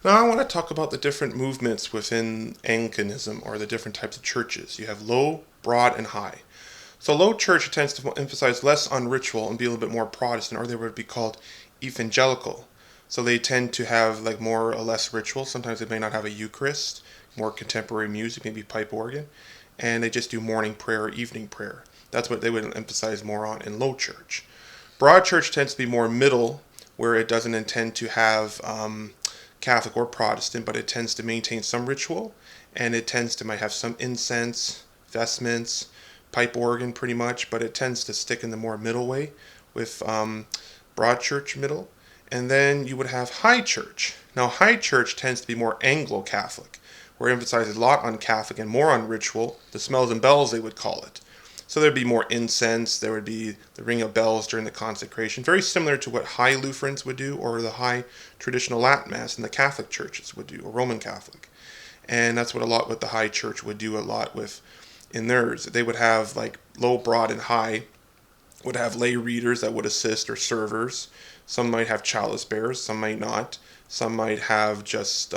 Now I want to talk about the different movements within Anglicanism, or the different types of churches. You have low, broad, and high. So low church tends to emphasize less on ritual and be a little bit more Protestant, or they would be called evangelical. So they tend to have like more or less ritual. Sometimes they may not have a Eucharist, more contemporary music, maybe pipe organ, and they just do morning prayer or evening prayer. That's what they would emphasize more on in low church. Broad church tends to be more middle, where it doesn't intend to have Catholic or Protestant, but it tends to maintain some ritual, and it tends to might have some incense, vestments, pipe organ pretty much, but it tends to stick in the more middle way with broad church middle. And then you would have high church. Now high church tends to be more Anglo-Catholic, where it emphasizes a lot on Catholic and more on ritual, the smells and bells they would call it. So there'd be more incense, there would be the ring of bells during the consecration, very similar to what high Lutherans would do, or the high traditional Latin Mass in the Catholic churches would do, or Roman Catholic. And that's what a lot with the high church would do a lot with in theirs. They would have like low, broad, and high would have lay readers that would assist, or servers. Some might have chalice bearers, some might not. Some might have just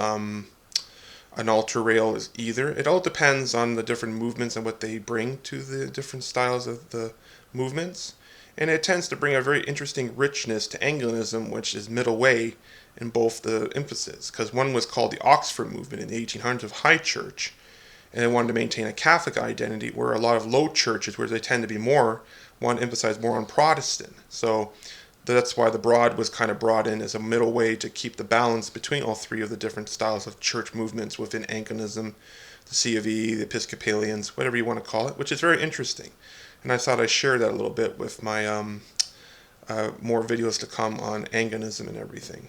an altar rail is either. It all depends on the different movements and what they bring to the different styles of the movements. And it tends to bring a very interesting richness to Anglicanism, which is middle way in both the emphasis. Because one was called the Oxford movement in the 1800s of high church, and they wanted to maintain a Catholic identity, where a lot of low churches, where they tend to be more, want to emphasize more on Protestant. So that's why the broad was kind of brought in as a middle way to keep the balance between all three of the different styles of church movements within Anglicanism, the C of E, the Episcopalians, whatever you want to call it, which is very interesting. And I thought I'd share that a little bit with my more videos to come on Anglicanism and everything.